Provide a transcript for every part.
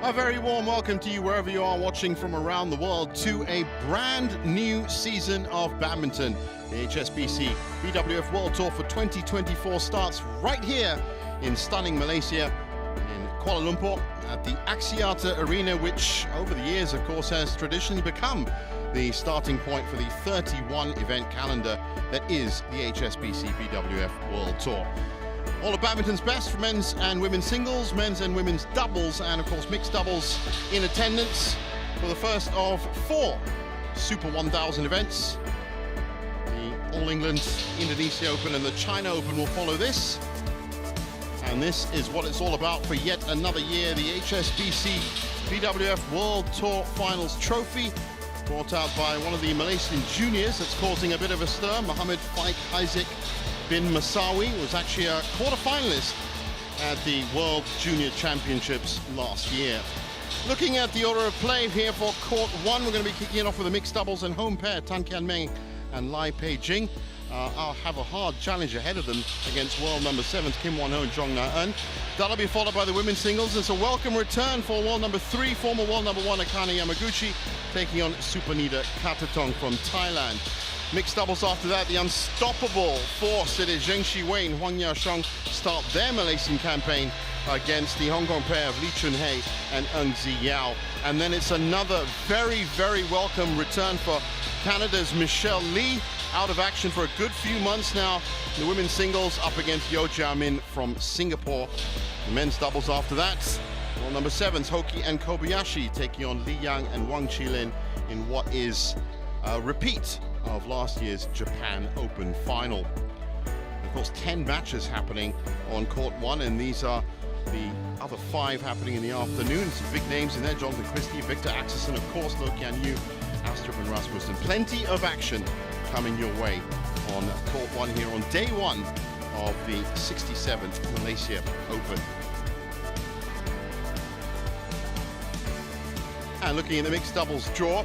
A very warm welcome to you wherever you are watching from around the world to a brand new season of badminton. The HSBC BWF World Tour for 2024 starts right here in stunning Malaysia, in Kuala Lumpur, at the Axiata Arena, which over the years, of course, has traditionally become the starting point for the 31-event calendar that is the HSBC BWF World Tour. All of badminton's best for men's and women's singles, men's and women's doubles, and of course mixed doubles in attendance for the first of 4 Super 1000 events. The All England Indonesia Open and the China Open will follow this. And this is what it's all about for yet another year. The HSBC BWF World Tour Finals Trophy, brought out by one of the Malaysian juniors that's causing a bit of a stir. Mohammed Faik Isaac bin Masawi was actually a quarter-finalist at the World Junior Championships last year. Looking at the order of play here for Court 1, we're going to be kicking it off with a mixed doubles and home pair, Tan Kian Meng and Lai Pei-Jing. I'll have a hard challenge ahead of them against world number 7 Kim Won-ho and Jeong Na-eun. That'll be followed by the women's singles. It's a welcome return for world number 3, former world number 1 Akane Yamaguchi, taking on Supanida Katatong from Thailand. Mixed doubles after that, the unstoppable force, it is Zheng Shiwei and Huang Yaqiong start their Malaysian campaign against the Hong Kong pair of Lee Chun-hei and Ng Zi Yao. And then it's another very, very welcome return for Canada's Michelle Lee, out of action for a good few months now. The women's singles up against Yeo Jia Min from Singapore. The men's doubles after that, world number 7's Hoki and Kobayashi taking on Li Yang and Wang Qilin in what is a repeat of last year's Japan Open final. Of course, 10 matches happening on Court 1, and these are the other 5 happening in the afternoon. Some big names in there: Jonathan Christie, Victor Axelsen, of course, Lo Kian Yu, Astrup and Rasmussen. Plenty of action coming your way on Court 1 here on day 1 of the 67th Malaysia Open. And looking at the mixed doubles draw,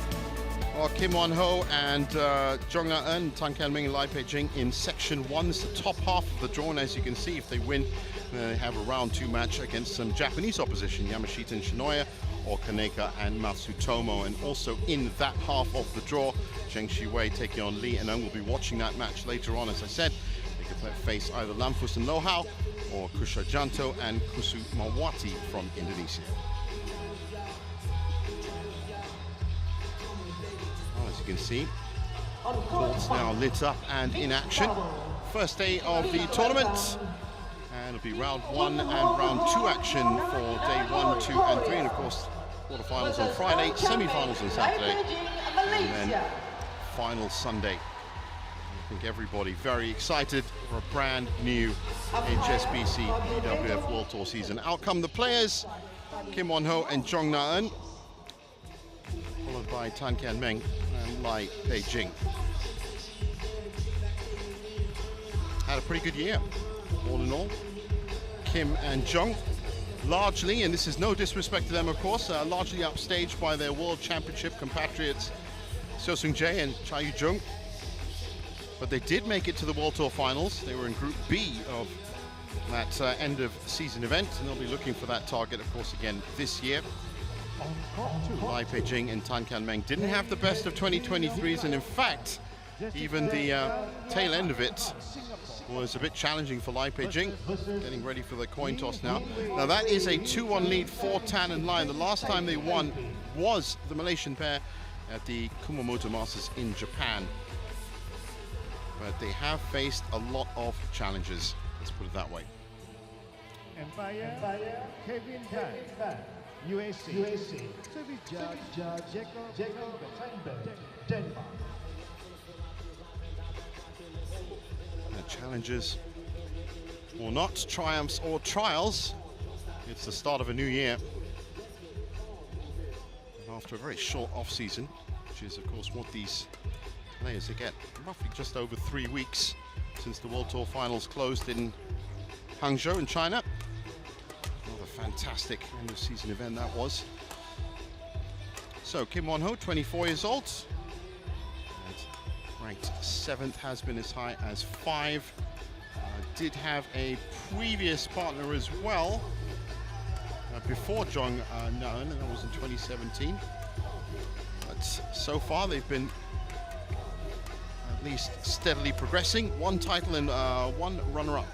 Kim Won-ho and Jeong Na-eun, Tan Kian Meng and Lai Pei-Jing in section 1. It's the top half of the draw, and as you can see, if they win, they have a round 2 match against some Japanese opposition, Yamashita and Shinoya, or Kaneka and Matsutomo. And also in that half of the draw, Zheng Shiwei taking on Lee and Ng. We'll be watching that match later on. As I said, they could face either Lamfus and Lohau or Kusha Janto and Kusu Mawati from Indonesia. As you can see, courts now lit up and in action. First day of the tournament, and it'll be round 1 and round 2 action for day 1, 2 and 3, and of course quarterfinals on Friday, semi-finals on Saturday, and then final Sunday. I think everybody very excited for a brand new HSBC BWF World Tour season. Out come the players, Kim Won-ho and Jeong Na-eun, followed by Tan Kian Meng and Lai Pei-Jing. Had a pretty good year, all in all. Kim and Jeong, largely, and this is no disrespect to them, of course, largely upstaged by their World Championship compatriots Seo Seung-jae and Cha Yu-jung. But they did make it to the World Tour Finals. They were in Group B of that end of season event, and they'll be looking for that target, of course, again this year. Lai Pei-Jing and Tan Kian Meng didn't have the best of 2023s, and in fact, even the tail end of it was a bit challenging for Lai Pei-Jing, getting ready for the coin toss now. Now that is a 2-1 lead for Tan and Lai. The last time they won was the Malaysian pair at the Kumamoto Masters in Japan. But they have faced a lot of challenges, let's put it that way. Empire, Kevin Tan, USA. Service judge, Jacob Denmark. Challenges or not, triumphs or trials, it's the start of a new year. And after a very short off-season, which is of course what these players get, roughly just over 3 weeks since the World Tour Finals closed in Hangzhou in China. Another fantastic end-of-season event that was. So Kim Won-ho, 24 years old, ranked 7th, has been as high as 5. Did have a previous partner as well, before Jeong Naeun, and that was in 2017. But so far they've been at least steadily progressing. One title and one runner-up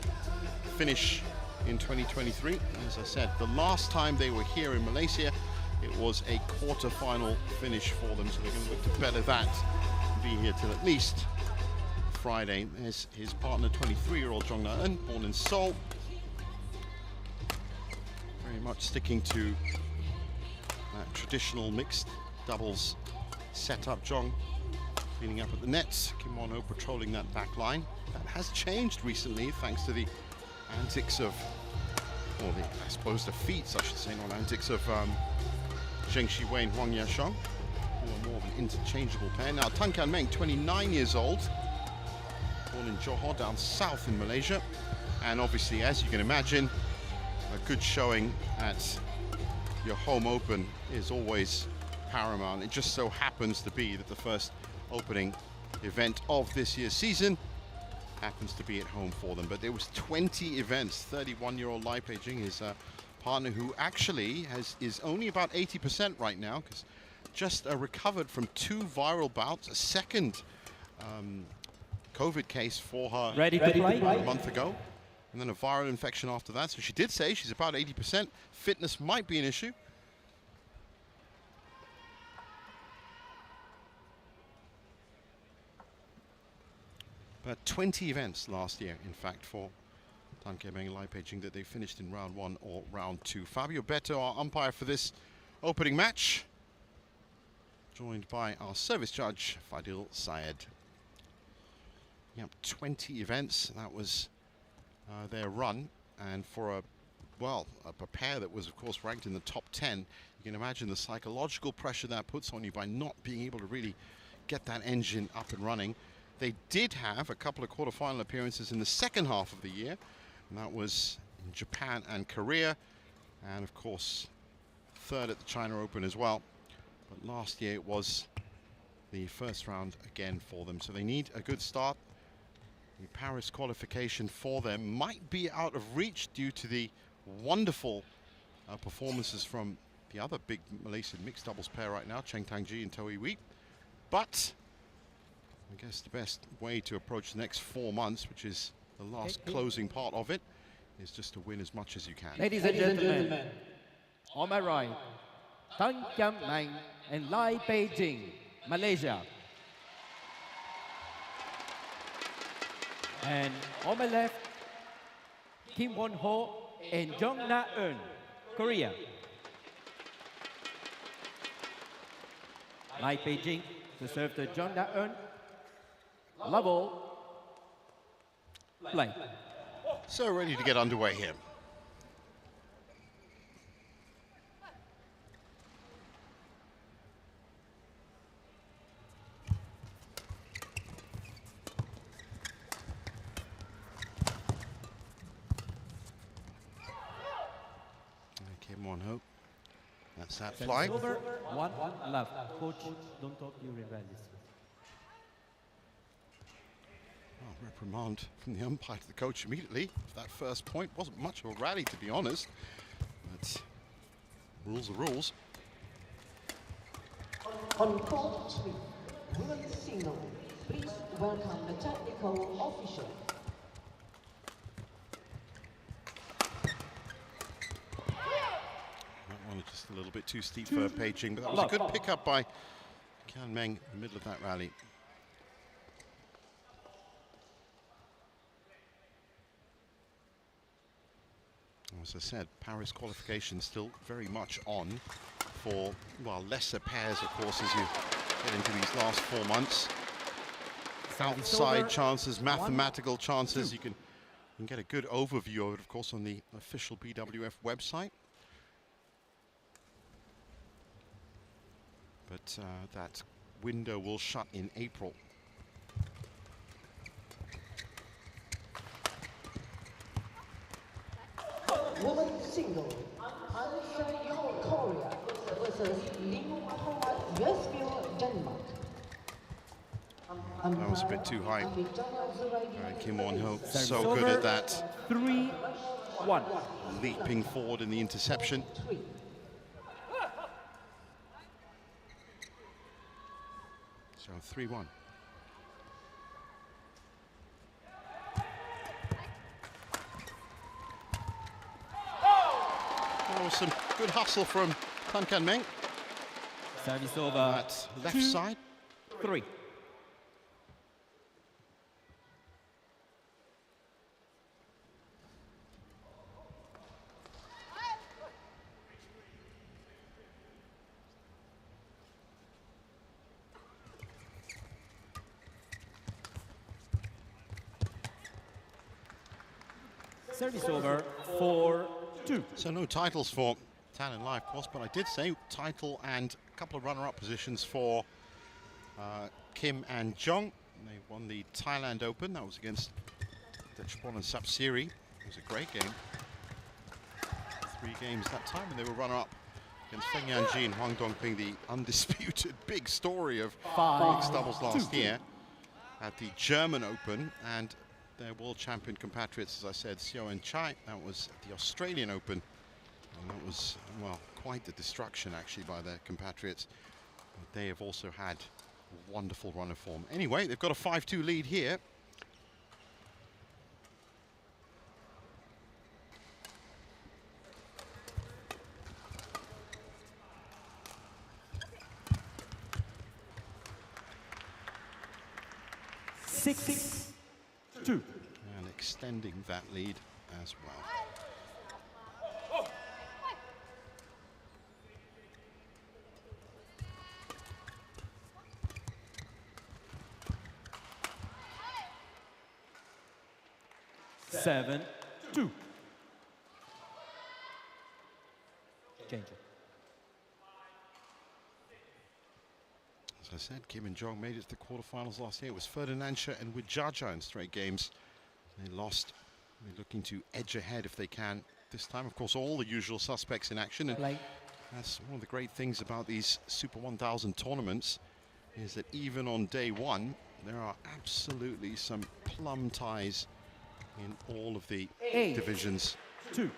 finish in 2023. As I said, the last time they were here in Malaysia, it was a quarter-final finish for them, so they're going to look to better that and be here till at least Friday. There's his partner, 23-year-old Jeong Naeun, born in Seoul. Very much sticking to that traditional mixed doubles setup. Jeong cleaning up at the nets. Kim Won-ho patrolling that back line. That has changed recently thanks to the antics of, or the, I suppose the feats, I should say, not antics of Zheng Shiwei and Huang Yasheng, who are more of an interchangeable pair. Now, Tan Kian Meng, 29 years old, born in Johor, down south in Malaysia. And obviously, as you can imagine, a good showing at your home open is always paramount. It just so happens to be that the first opening event of this year's season happens to be at home for them. But there was 20 events. 31-year-old Lai Pei-jing, his partner, who actually is only about 80% right now, because just recovered from 2 viral bouts, a second COVID case for her a month ago, and then a viral infection after that. So she did say she's about 80%. Fitness might be an issue. But 20 events last year, in fact, for Tan Kian Meng and Lai Pei-jing, that they finished in round 1 or round 2. Fabio Beto, our umpire for this opening match, joined by our service judge, Fadil Syed. Yep, 20 events, that was their run. And for a pair that was, of course, ranked in the top 10, you can imagine the psychological pressure that puts on you by not being able to really get that engine up and running. They did have a couple of quarterfinal appearances in the second half of the year, and that was in Japan and Korea, and of course third at the China Open as well. But last year it was the first round again for them, so they need a good start. The Paris qualification for them might be out of reach due to the wonderful performances from the other big Malaysian mixed doubles pair right now, Cheng Tang-ji and Toh Wee. But I guess the best way to approach the next 4 months, which is the last closing part of it, is just to win as much as you can. Ladies and gentlemen, on my right, Tan Kian Meng and Lai Pei-jing, Malaysia. And on my left, Kim Won-ho and Jeong Naeun, Korea. Lai Pei-jing to serve to Jeong Naeun. Level, play. So ready to get underway here. Kim Won-ho. That's that fly. Over, 1 left. Coach, don't talk, you rebellious. Reprimand from the umpire to the coach immediately. That first point wasn't much of a rally, to be honest. But rules are rules. On court 3, women's single, please welcome the technical official. That one just a little bit too steep for Pei-jing, but that was a good pickup by Kian Meng in the middle of that rally. As I said, Paris qualification still very much on for, well, lesser pairs, of course, as you get into these last 4 months. Outside chances, mathematical chances. You can get a good overview of it, of course, on the official BWF website. But that window will shut in April. Women's single, Korea versus Westfield, Denmark. That was a bit too high. Kim Won-ho, so good at that. 3 1. Leaping forward in the interception. So 3-1. There was some good hustle from Tan Kan Meng. Service over. At left 2, side. 3. Service over 4-2. So no titles for Tan and Lai, of course, but I did say title and a couple of runner-up positions for Kim and Jeong. They won the Thailand Open. That was against Dechapon and Sapsiri. It was a great game. 3 games that time, and they were runner-up against Feng Yanji and Huang Dongping, the undisputed big story of mixed doubles last year at the German Open, and their world champion compatriots, as I said, Seo and Chai. That was at the Australian Open, and that was, well, quite the destruction actually by their compatriots. But they have also had a wonderful run of form. Anyway, they've got a 5-2 lead here. Six, 2. And extending that lead as well. Seven, 2. Change it. As I said, Kim and Jeong made it to the quarterfinals last year. It was Ferdinandsha and Widjaja in straight games. They lost. They're looking to edge ahead if they can. This time, of course, all the usual suspects in action. And that's one of the great things about these Super 1000 tournaments, is that even on day one, there are absolutely some plum ties in all of the divisions. 2.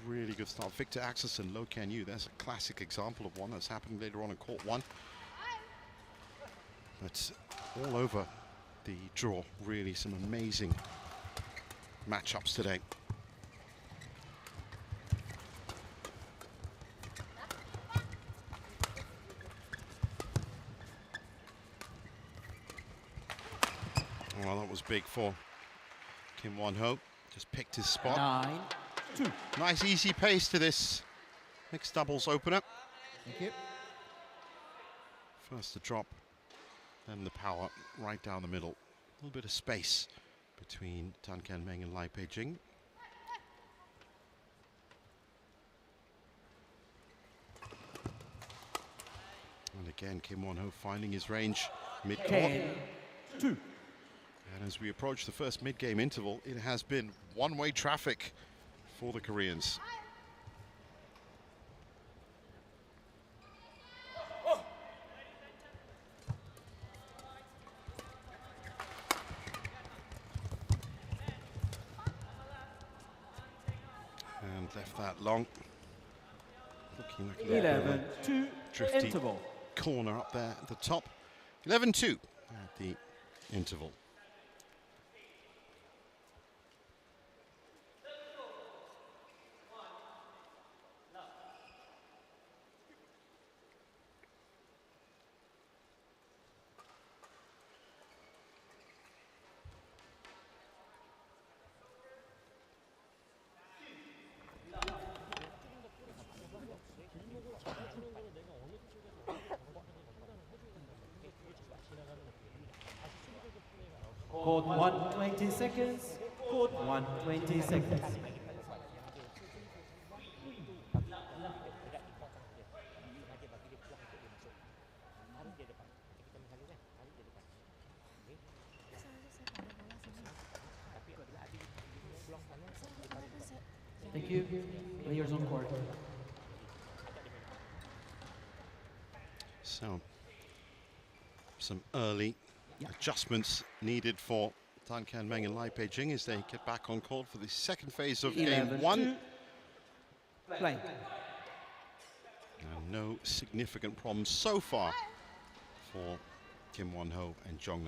Really good start. Victor Axelsen, Lo Can Yu. There's a classic example of one that's happened later on in court 1. But all over the draw, really some amazing matchups today. Well, that was big for Kim Won-ho. Just picked his spot. 9-2. Nice easy pace to this mixed doubles opener. Thank you. First the drop, then the power right down the middle. A little bit of space between Tan Kan Meng and Lai Pei-jing. And again, Kim Won-ho finding his range mid-court. 10-2. And as we approach the first mid-game interval, it has been one-way traffic for the Koreans. And left that long. Looking like a 11-2 drifty interval. corner up there at the top. 11-2 at the interval. Court 1, 20 seconds. Court 1, 20 seconds. Thank you. Players on court. So, some early adjustments needed for Tan Kian Meng and Lai Beijing as they get back on court for the second phase of 11-2. game 1. Play. And no significant problems so far for Kim Won-ho and Jeong.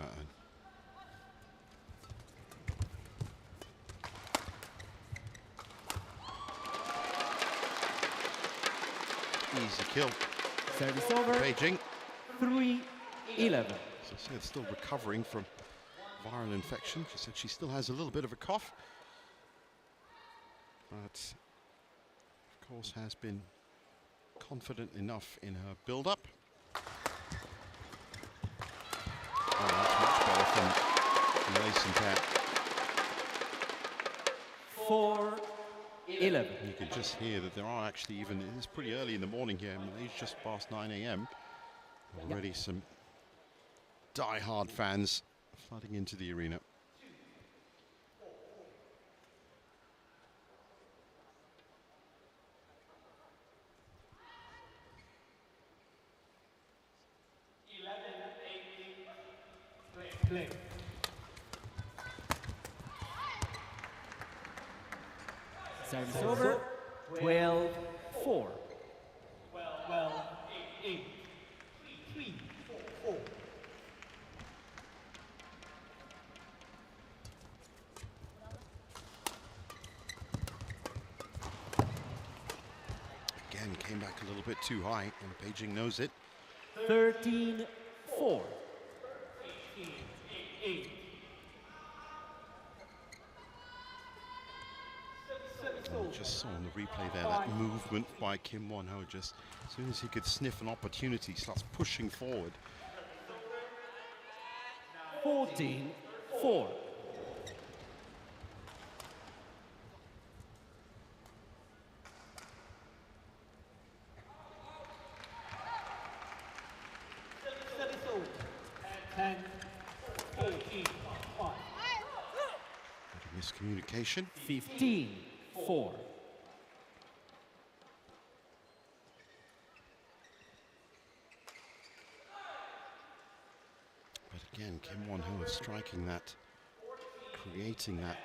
Easy kill. Service over. Beijing. 3-11. So Smith still recovering from viral infection. She said she still has a little bit of a cough, but of course has been confident enough in her build-up. Oh, that's much better from Malaysian pair. 4-11. You can just hear that there are actually even, it is pretty early in the morning here, Malaysia just past 9 a.m. Already some die-hard fans flooding into the arena. Play. Service over. 12-4. 8. 3, 4. Again, came back a little bit too high, and Beijing knows it. 13-4. And just saw on the replay there that movement by Kim Won-ho, just as soon as he could sniff an opportunity, starts pushing forward. 14-4. Miscommunication. 15-4. But again, Kim Won-ho is striking that, creating that,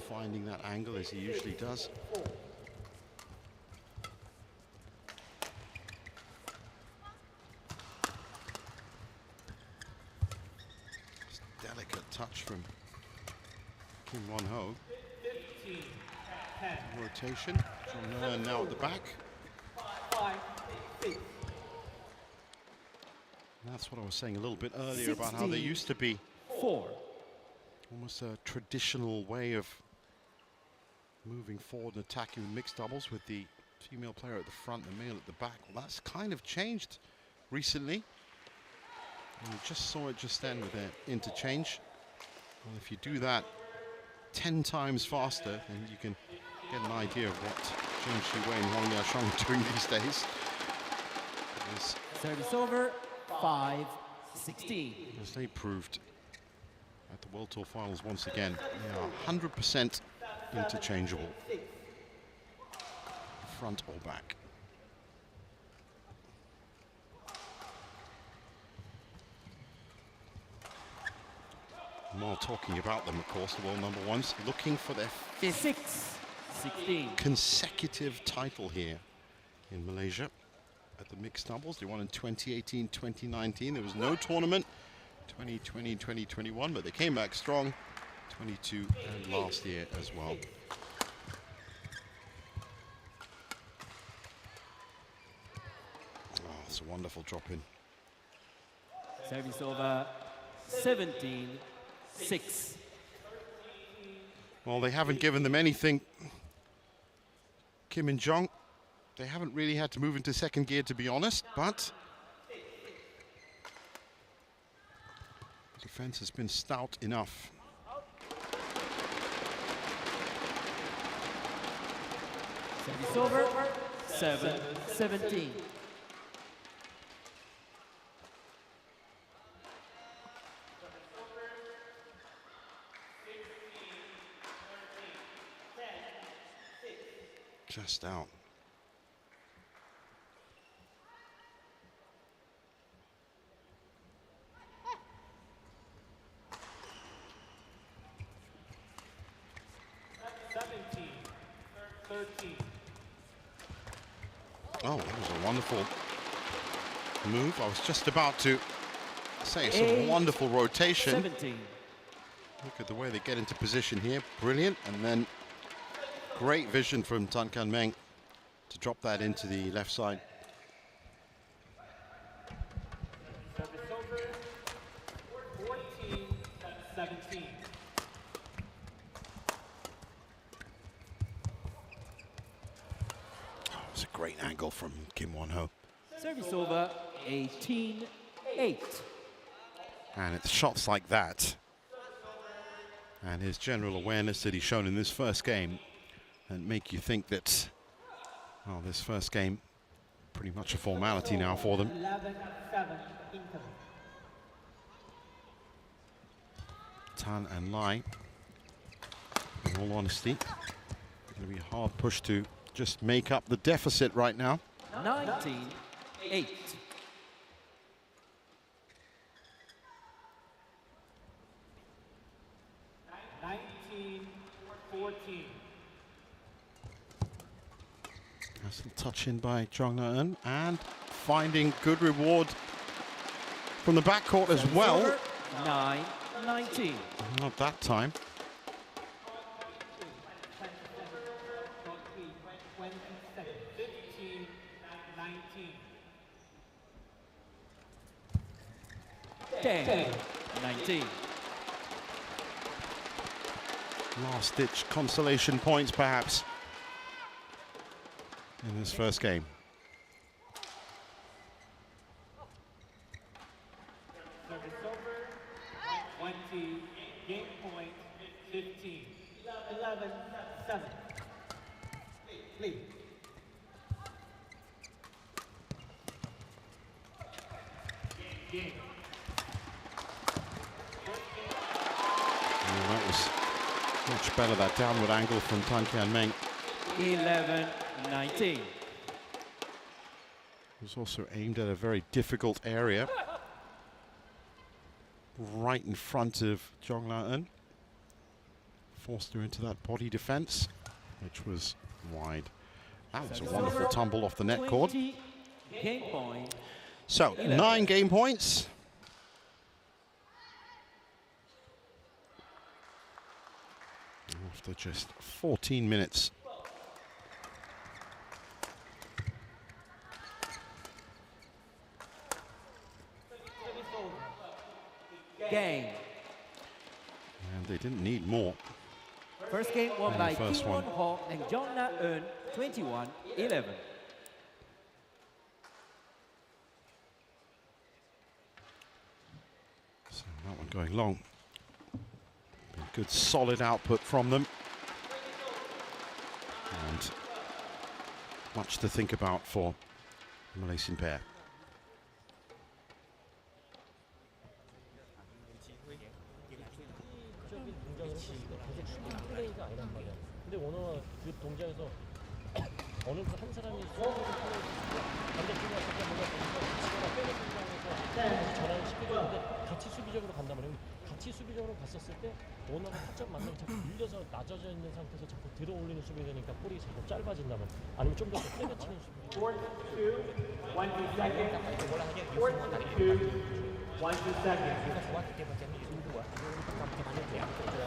finding that angle as he usually does. Just delicate touch from Kim Won-ho. Rotation. Jeong now at the back. And that's what I was saying a little bit earlier about how there used to be 4. almost a traditional way of moving forward and attacking the mixed doubles with the female player at the front, the male at the back. Well, that's kind of changed recently. And we just saw it just then with their interchange. Well, if you do that 10 times faster, then you can get an idea of what Jeong Shi-wei and Wang Yashong are doing these days. Service over. 5-16. As they proved at the World Tour Finals once again, they are 100% interchangeable, front or back. And while talking about them, of course, the world number ones looking for their 5th 6-16. consecutive title here in Malaysia at the mixed doubles. They won in 2018, 2019. There was no tournament, 2020, 2021, but they came back strong, 22 and last year as well. Oh, it's a wonderful drop in. Service over. 17-6. Well, they haven't given them anything. Kim and Jeong, they haven't really had to move into second gear, to be honest, but defense has been stout enough. Service over. 7-17. Just out. 13. Oh, that was a wonderful move. I was just about to say some wonderful rotation. 17. Look at the way they get into position here. Brilliant. And then great vision from Tan Kan Meng to drop that into the left side. Service over. 14, 17. Oh, it was a great angle from Kim Won-ho. Service over, 18-8. And it's shots like that and his general awareness that he's shown in this first game and make you think that, well, this first game pretty much a formality now for them. 11-7 Inter. Tan and Lai, in all honesty, going to be a hard push to just make up the deficit right now. 19-8. Nice little touch in by Jeong Na-eun and finding good reward from the backcourt as well. 9-19. Not that time. 10-19. Last-ditch consolation points, perhaps, in this first game. Service over. 20. Game point. 15. 11-7. Lead. Game. That was much better, that downward angle from Tan Kan Meng. 11-19. It was also aimed at a very difficult area, right in front of Jeong Na-eun. Forced her into that body defense, which was wide. That was a wonderful tumble off the net cord. Game point. So, 9 game points. After just 14 minutes. Game. And they didn't need more. First game won And by the first Kim one. Won-ho and Jeong Na-eun, 21-11. So that one going long. Good solid output from them. And much to think about for the Malaysian pair. 근데 오늘 그 동작에서 어느 한 사람이 반대쪽에 왔을 때 뭔가 치거나 빼는 동작에서 전환을 시켜줬는데 같이 수비적으로 간단 말이에요. 같이 수비적으로 갔었을 때 오너가 살짝 만나면 자꾸 밀려서 낮아져 있는 상태에서 자꾸 들어 올리는 수비가 되니까 볼이 자꾸 짧아진다면 아니면 좀 더 때려치는 수비. 4-2, 1 second. 4-2, 1 second.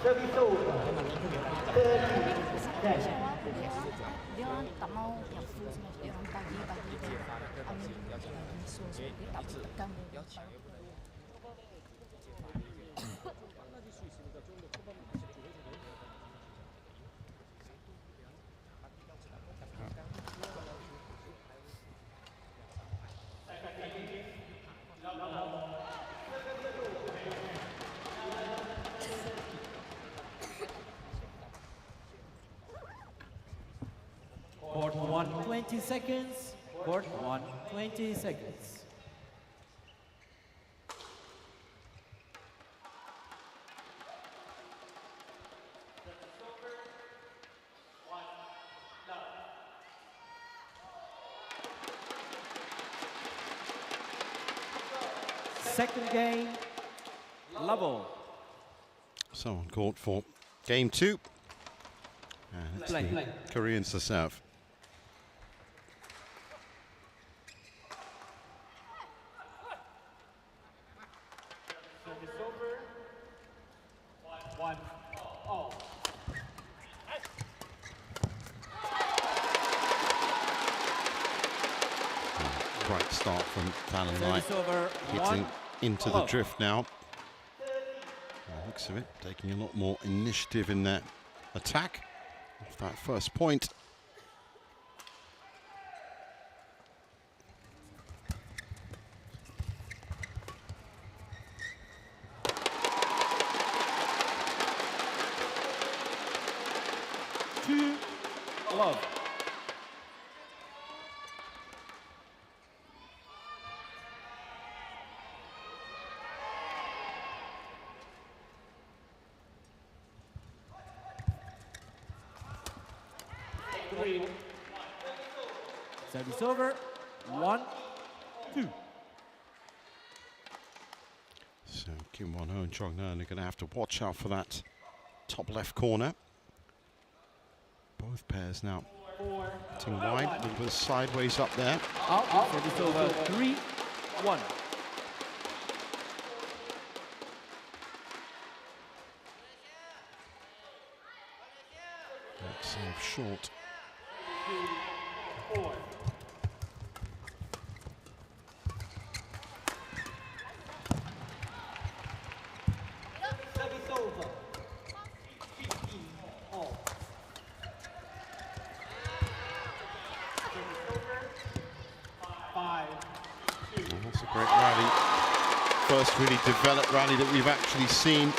Service over. 30-10. Dia orang tak mau yang full smash, dia orang bagi resource, dia tak boleh tekan. Court 1, 20 seconds. Court 1, 20 seconds. Second game, level. So on court for game 2. And it's the Koreans to serve. Service over. 1-0. Great start from Talon Light. Service over. Hitting 1. into the drift now. By the looks of it, taking a lot more initiative in their attack off that first point. Love. Service over. 1-2. So Kim Won-ho and Jeong are going to have to watch out for that top left corner. Both pairs now hitting wide, a little bit sideways up there. Out. Service over. 3-1. That save short. 4. Service over. 15-all. Service over. 5-2. Well, that's a great rally. First really developed rally that we've actually seen.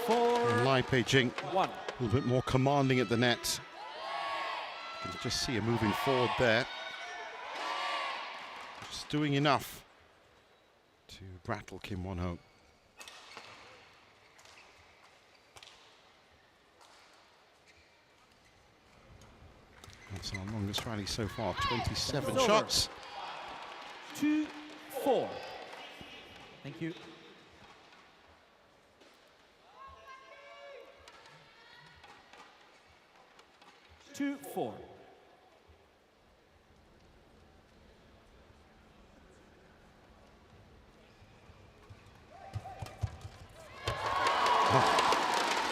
4-1. Lai Pei-jing a little bit more commanding at the net. You can just see her moving forward there. Just doing enough to rattle Kim Won-ho. That's our longest rally so far, 27 Over. shots. 2-4. Thank you. Two, 4.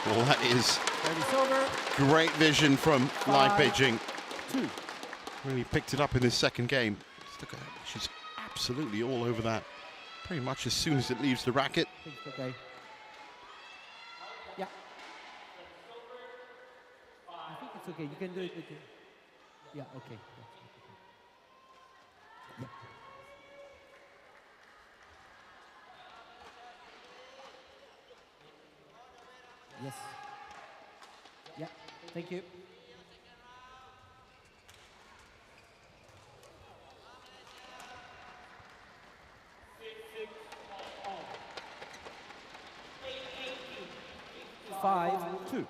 Well, that is Service over. great vision from Lai 5, Pei-jing. 2. Really picked it up in this second game. Just look at her. She's absolutely all over that. Pretty much as soon as it leaves the racket. I think it's okay. Yeah. I think it's okay. You can do it. Yeah, okay. Yeah. Yes. Yeah, thank you. Five, 2.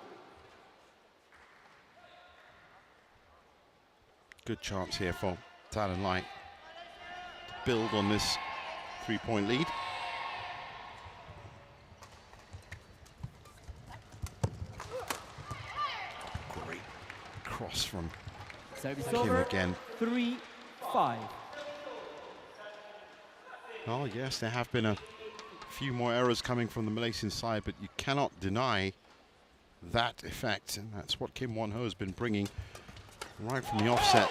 Good chance here for Talon Light to build on this 3-point lead. Great cross from Service Kim over. again. 3-5. Oh yes, there have been a few more errors coming from the Malaysian side, but you cannot deny that effect, and that's what Kim Won-ho has been bringing right from the offset.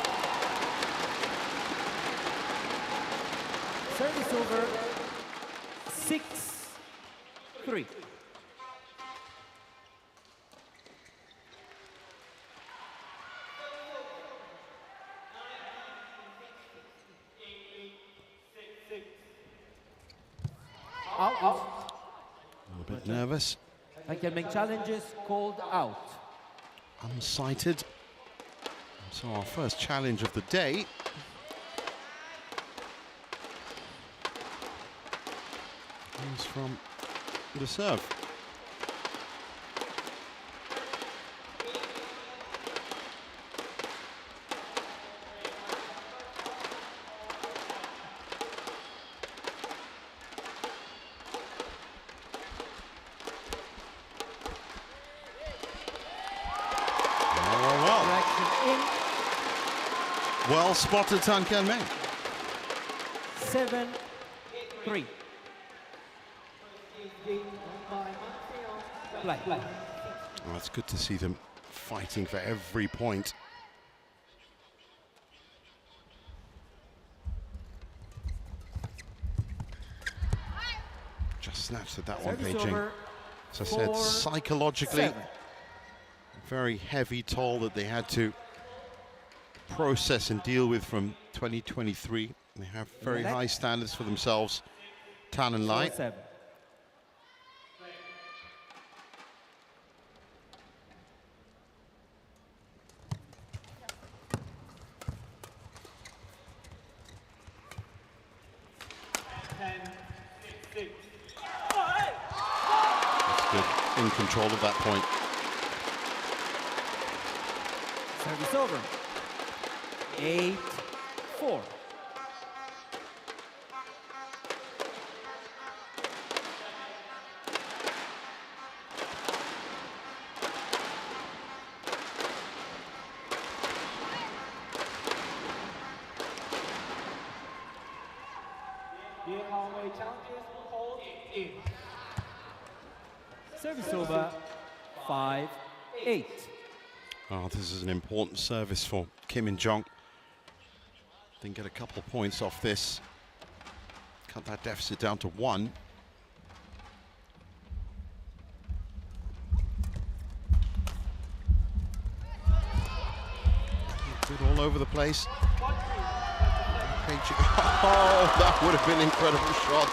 Service over. 6-3. Out. A little bit nervous, I can make challenges called out. unsighted. So our first challenge of the day. Comes from the serve. Well spotted, Tan Kian Meng. 7-3. Play. Well, it's good to see them fighting for every point. Just snatched at that one, Beijing. As I said, psychologically, very heavy toll that they had to process and deal with from 2023. They have very high standards for themselves, Tan and Lai. 4-7. In control of that point. Service over. 8-4. Service over. 5-8. Oh, this is an important service for Kim and Jeong. They can get a couple of points off this. Cut that deficit down to 1. Good all over the place. Oh, that would have been an incredible shot.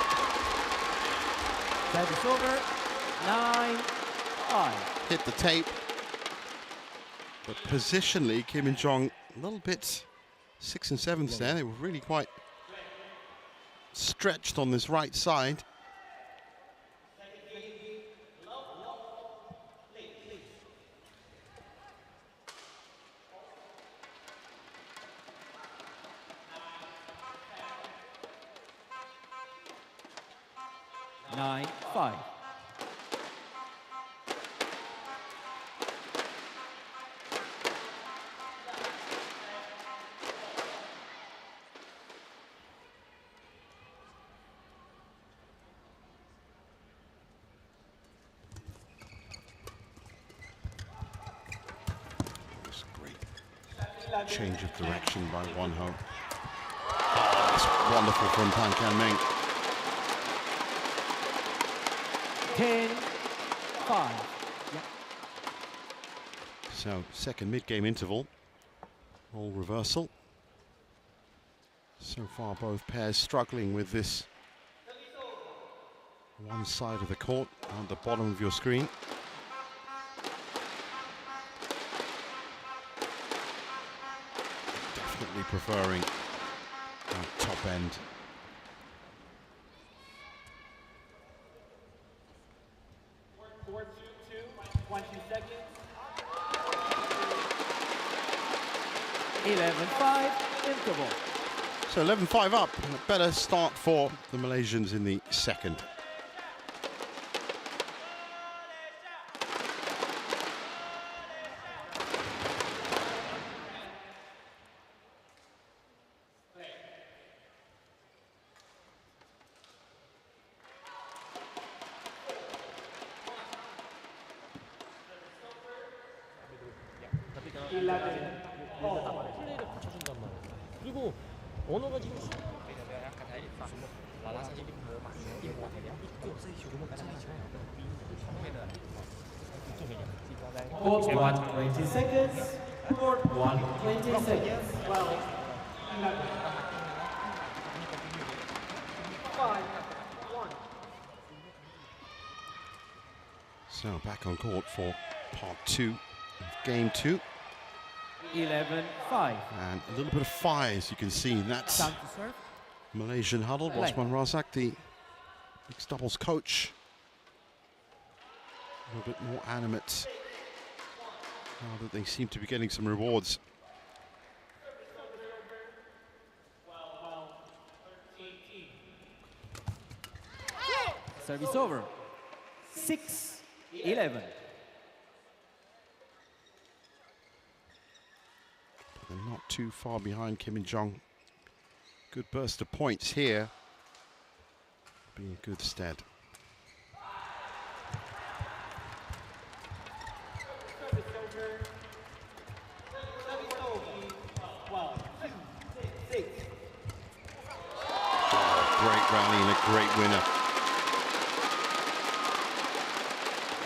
Service over. 9-5. Hit the tape. But positionally, Kim and Jeong a little bit 6 and 7 there. They were really quite stretched on this right side. Nine, 5. It's a great change of direction by Won Ho. Oh, that's wonderful from Tan Kian Meng. 10-5. Yeah. So, second mid-game interval. All reversal. So far, both pairs struggling with this one side of the court on the bottom of your screen. Definitely preferring that top end. Interval. So 11-5 up, and a better start for the Malaysians in the second. 플레이를 붙여준단 말이에요. 그리고 언어가 지금 Court 1, 20 seconds. Court 1, 20 seconds. 12, 11, 5, 1. So back on court for part 2 of game 2. 11-5. And a little bit of fire, as you can see. That's Time to serve. Malaysian huddle. Play. Bosman Razak, the mixed doubles coach. A little bit more animate now that they seem to be getting some rewards. Service over. 6-11. They're not too far behind Kim and Jeong. Good burst of points here. Be in good stead. Great rally and a great winner.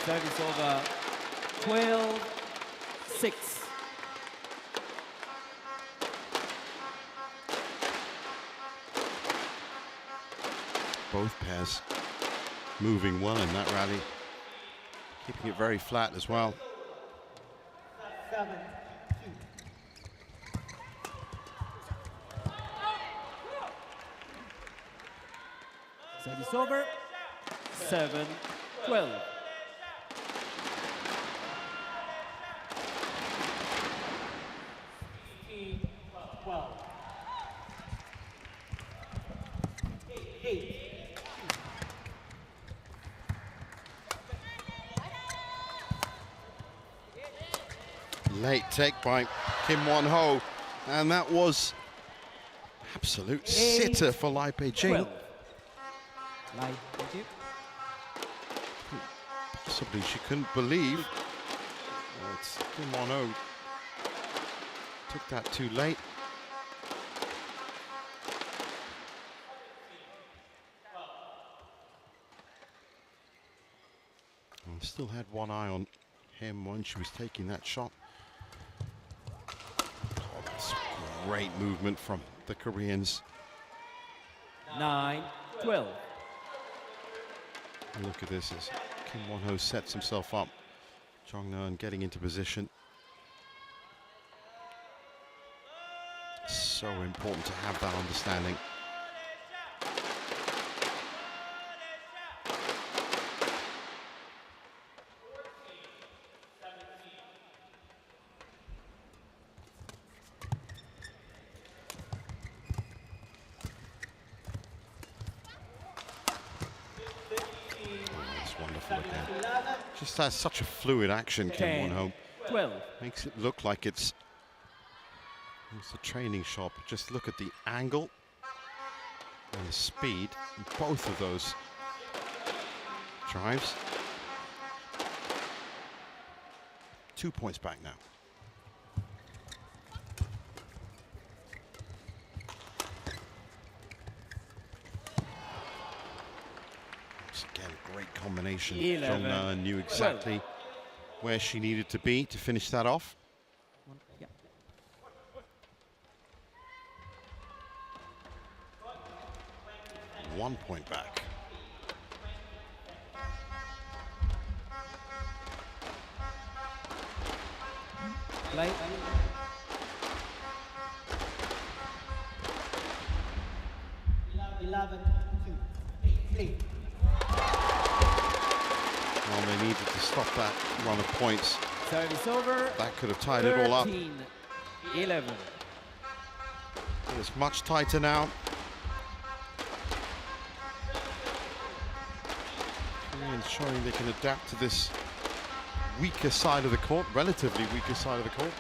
Service over 12-6. Both pairs moving well in that rally. Keeping it very flat as well. 7-2. Service over 7-12. Late take by Kim Won-ho, and that was absolute sitter for Lai Pei-jing. Lai, thank you. Possibly she couldn't believe that Kim Won-ho took that too late. And still had one eye on him when she was taking that shot. Oh, that's great movement from the Koreans. 9-12. Look at this as Kim Won-ho sets himself up. Jeong Neun getting into position. So important to have that understanding. Just has such a fluid action, Kim Won-ho. 12. Makes it look like it's a training shot. Just look at the angle and the speed in both of those drives. 2 points back now. Again, great combination. Jeong Neun knew exactly where she needed to be to finish that off. Yeah. One point back. Play. Well, they needed to stop that run of points. Service over. That could have tied it all up. 13-11. It's much tighter now. Koreans showing they can adapt to this weaker side of the court, relatively weaker side of the court.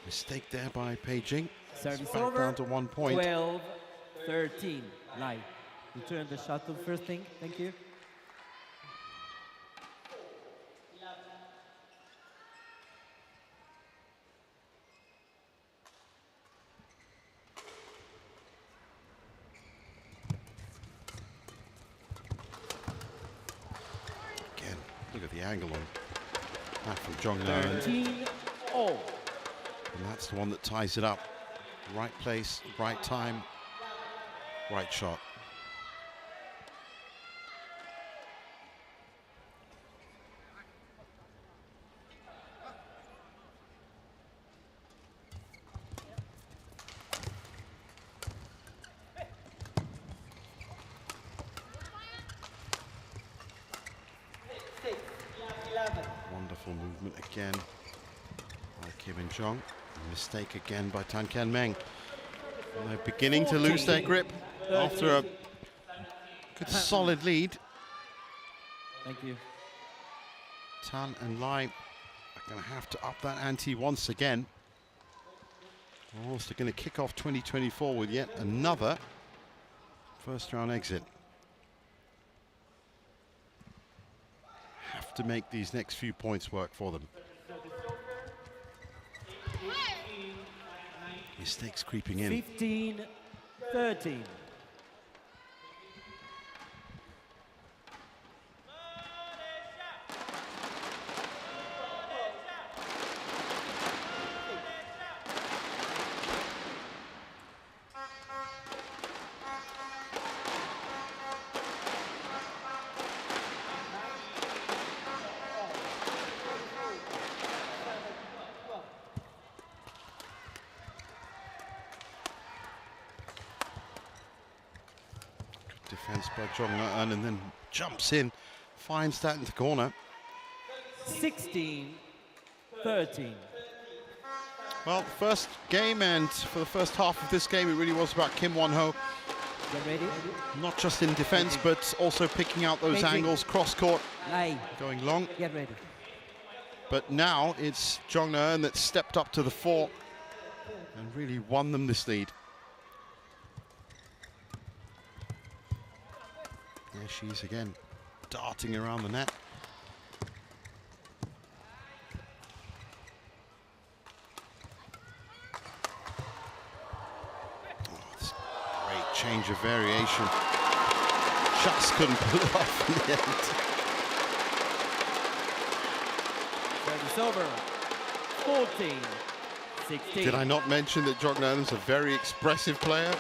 Mistake there by Pei-jing. Service Back over. down to 1 point. 12-13. Lai. Return the shuttle first thing. Thank you. Again, look at the angle on that from Jeong Neun. 13-all. And that's the one that ties it up. Right place, right time, right shot. Wonderful movement again by Kim and Jeong. Mistake again by Tan Kian Meng. And they're beginning to lose their grip after a good solid lead. Thank you. Tan and Lai are going to have to up that ante once again. Or else they're going to kick off 2024 with yet another first round exit. Have to make these next few points work for them. Mistakes creeping in. 15-13. Defense by Jeong and then jumps in, finds that into corner. 16-13. Well, first game, and for the first half of this game, it really was about Kim Won-ho. Get ready. Not just in defense, but also picking out those angles, cross-court, going long. Get ready. But now it's Jeong Eun that stepped up to the fore and really won them this lead. There she is again, darting around the net. Oh, this great change of variation. Just couldn't pull it off in the end. Service over. 14-16. Did I not mention that Jeong Eun's a very expressive player?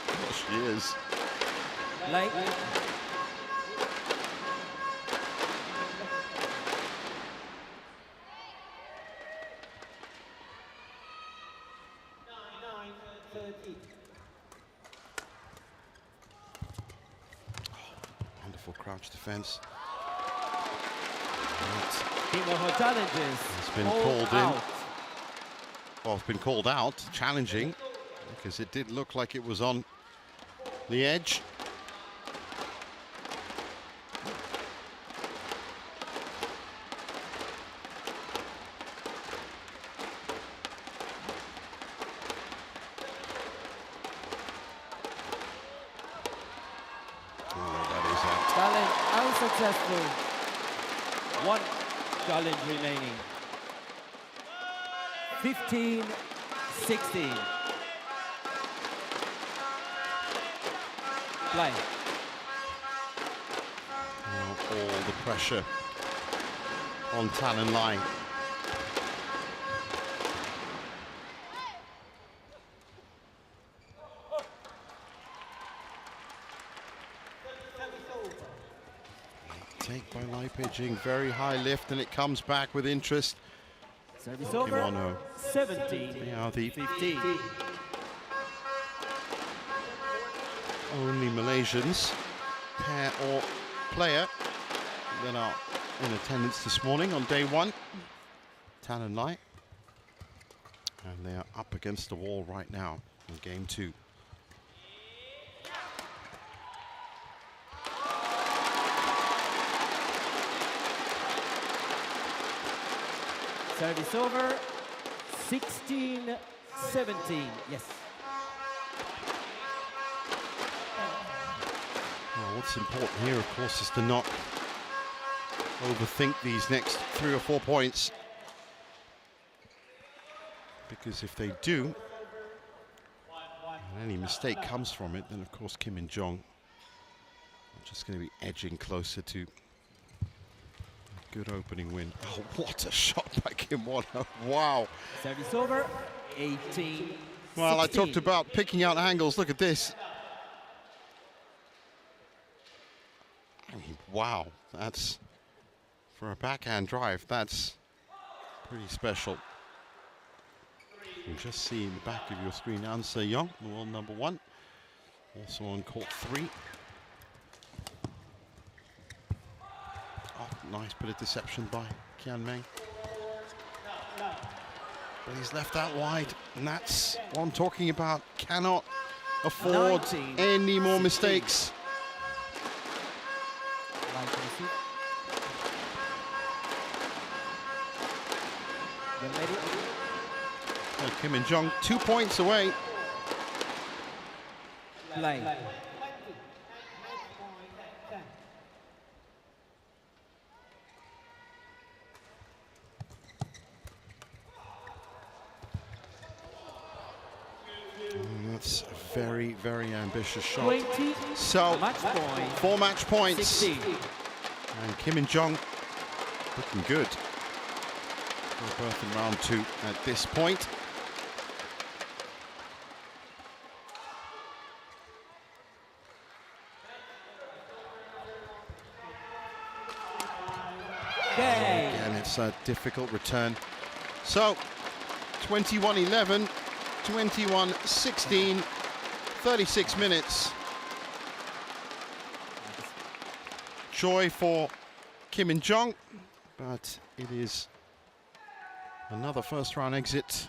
Well, she is. Late. Wonderful crouch defense. Challenges. It's been called in. Well, it's been called out, challenging, because it did look like it was on the edge. Challenge unsuccessful. One challenge remaining. 15-16. Play. All the pressure on Tan and Lai. Take by Lai pitching, very high lift, and it comes back with interest. Service over. 17. They are the 15. only Malaysians, pair or player, that are in attendance this morning on day one. Tan and Lai. And they are up against the wall right now in game two. Service over. 16-17. Yes. Well, what's important here, of course, is to not overthink these next 3 or 4 points. Because if they do, and any mistake comes from it, then of course Kim and Jeong are just going to be edging closer to a good opening win. Oh, what a shot by Kim Won-ho. Wow. Service over. 18. Well, 16. I talked about picking out angles. Look at this. I mean, wow. That's, for a backhand drive, that's pretty special. You can just see in the back of your screen, An Se-young, the world number 1, also on court 3. Oh, nice bit of deception by Kian Meng. But he's left that wide, and that's what I'm talking about. Cannot afford 19, any more 16. mistakes. Kim and Jeong 2 points away. Play. That's a very, very ambitious shot. 20. So, Match point. 4 match points. 16. And Kim and Jeong looking good. They're both in round 2 at this point. Game. And it's a difficult return. So, 21-11, 21-16, 36 minutes. Joy for Kim and Jeong, but it is another first round exit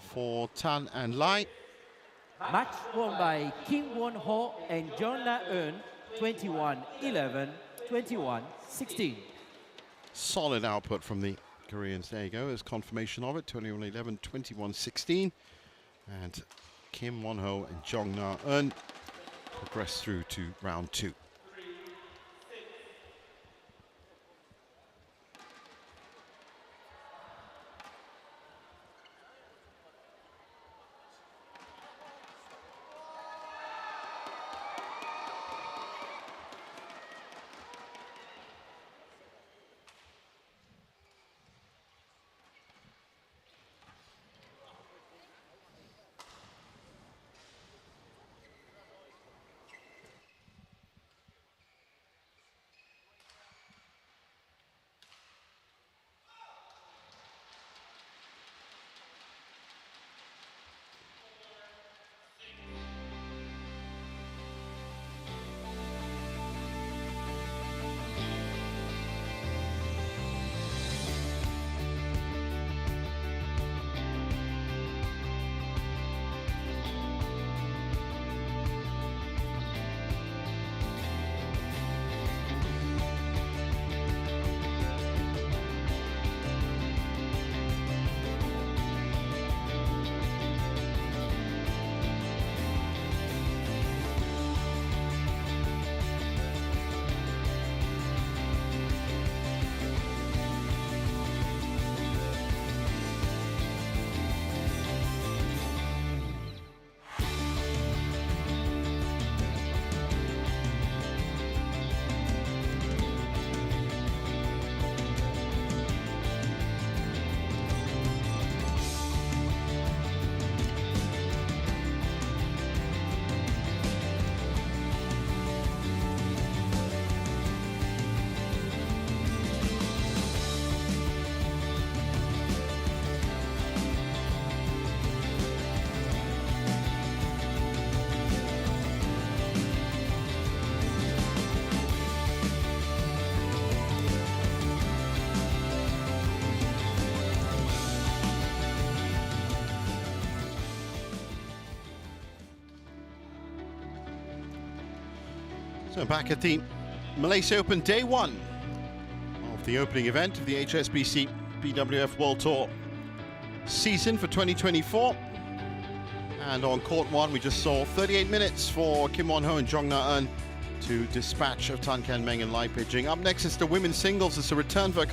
for Tan and Lai. Match won by Kim Won-ho and Jeong Na-eun, 21-11, 21-16. Solid output from the Koreans. There you go, there's confirmation of it. 21-11, 21-16. And Kim Won-ho and Jeong Na-eun progress through to round 2. So back at the Malaysia Open Day 1 of the opening event of the HSBC BWF World Tour season for 2024. And on court 1, we just saw 38 minutes for Kim Won-ho and Jeong Na-eun to dispatch of Tan Kan Meng and Lai Pei-jing. Up next is the women's singles. It's a return for a